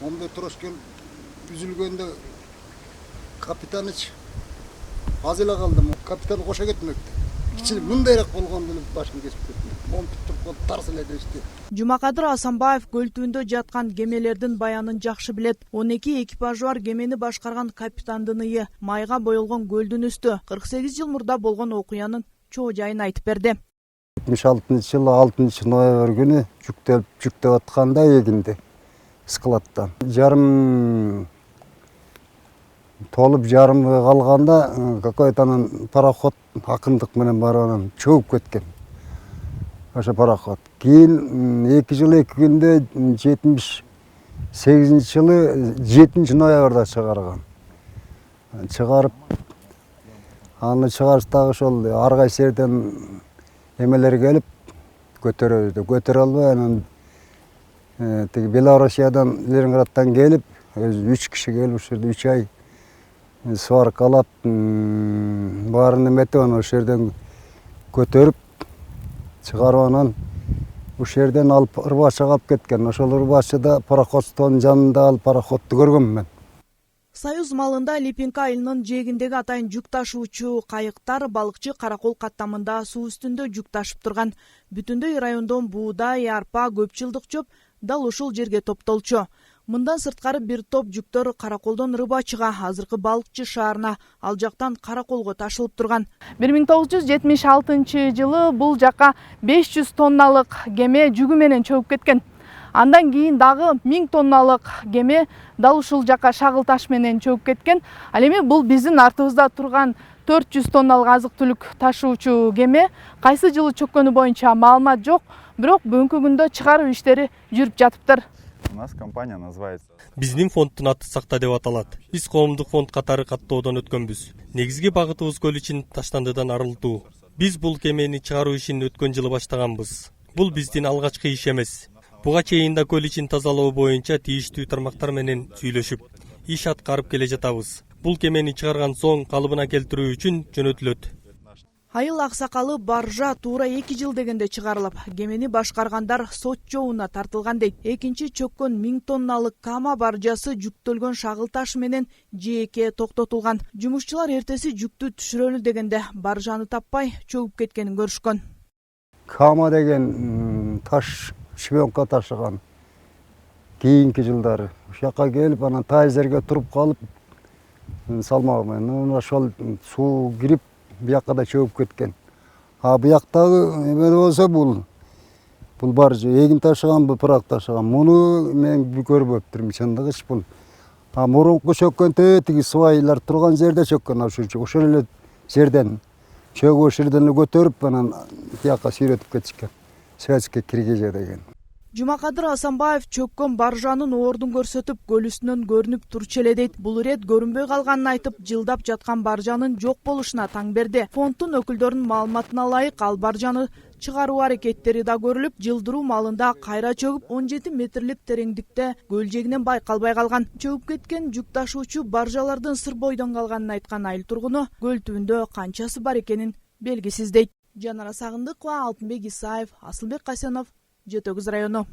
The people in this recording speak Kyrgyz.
15 трошкен üzülgende kapitaныч az ele kaldım. Kapitan koşa gitmekti. Kiçilik mındayrak bolgan bilip başını kesip ketti. Mom tutup tarс эле дешти. Жумакадыр Асанбаев көл түбүндө жаткан кемелердин баянын жакшы билет. 12 экипажы бар кемени башкарган капитандын ыя майга боелгон көлдүн үстү 48 жыл мурда болгон окуянын чоо жайын айтып берди. 76-жылы 6 ноябрь күнү жүктөп атканда эгинди складтан. Жарым толуп жарым калганда какой-то пароход акындык менен барып анан чөгүп кеткен. Ошо пароход. Кийин 2 жыл 2 күндө 78-жылы 7 ноябрда чыгарган. Чыгарып аны чыгарыштагы ошол ар кайсы жерден эмелер келип көтөрөбүздү. Көтөрө албай анан тиги Белоруссиядан, Ленинградтан келип, өзү 3 киши келип ошол жерде 3 ай сваркалап баарын эметип анан ошол жерден көтөрүп чыгарып анан ошол жерден алып Ырбачыга алып кеткен. Ошол Ырбачыда пароходдун жанында ал пароходду көргөм мен. Союз малында Липинка айылынын жээгиндеги атайын жүк ташуучу кайыктар балыкчы Каракол каттамында суу үстүндө жүк ташып турган. Бүтүндөй райондон буудай, арпа, көп жылдык чөп дал ушул жерге топтолчу. Мындан сырткары бир топ жүктөр Караколдон Рыбачыга, азыркы балыкчы шаарына, ал жактан Караколго ташылып турган. 1976 жылы бул жакка 500 тонналык кеме жүгү менен чөгүп кеткен. Андан кийин дагы 1000 тонналык кеме дал ушул жакка шагыл таш менен чөгүп кеткен. Ал эми бул биздин артыбызда турган 400 тонналык азык түлүк ташуучу кеме кайсы жылы чөккөнү боюнча маалымат жок, бирок бүгүнкү күндө чыгаруу иштери жүрүп жатыптыр. У нас компания называется. Биздин фонддун аты Сакта деп аталат. Биз коомдук фонд катары каттоодон өткөнбүз. Негизги багытыбыз көл ичин таштандыдан арылтуу. Биз бул кемени чыгаруу ишин өткөн жылы баштаганбыз. Бул биздин алгачкы иш эмес. Буга чейин да көл ичин тазалоо боюнча тийиштүү тармактар менен сүйлөшүп, иш аткарып келе жатабыз. Бул кемени чыгарган соң калыбына келтирүү үчүн жөнөтүлөт. Айыл аксакалы баржа туура 2 жыл дегенде чыгарылып, кемени башкаргандар сот жообуна тартылган дейт. Экинчи чөккөн 1000 тонналык Кама баржасы жүктөлгөн шагыл таш менен жээкке токтотулган. Жумушчулар эртеси жүктү түшүрөлү дегенде баржаны таппай чөгүп кеткенин көрүшкөн. Кама деген таш шпионка ташыган. Кийинки жылдары ушакка келип анан тайзерге туруп калып салмагы менен ошол суу кирип бияққа да чөгүп кеткен. А бияқтагы эме болсо бул баржа эгин ташыган, бул пырак ташыган. Муну мен көрбөптүрмүн чындыгы бул. А мурунку чөккөн тиги свайлар турган жерде чөккөн ошол эле жерден чөгүп ошол жерден көтөрүп анан бияққа сүйрөтүп кетишкен. Советский Киргизия деген. Жумакадыр Асанбаев чөккөн баржанын ордун көрсөтүп, көл үстүнөн көрүнүп турчу эле дейт. Бул ирет көрүнбөй калганын айтып, жылдап жаткан баржанын жок болушуна таң берди. Фонддун өкүлдөрүнүн маалыматына ылайык, ал баржаны чыгаруу аракеттери да көрүлүп, жылдыруу маалында кайра чөгүп 17 метрлик тереңдикте көл жээгинен байкалбай калган. Чөгүп кеткен жүк ташуучу баржалардын сыр бойдон калганын айткан айыл тургуну көл түбүндө канчасы бар экенин белгисиз дейт. Жанара Сагындыкова, Алтынбек Исаев, Асылбек Касенов, Жетөгүз району.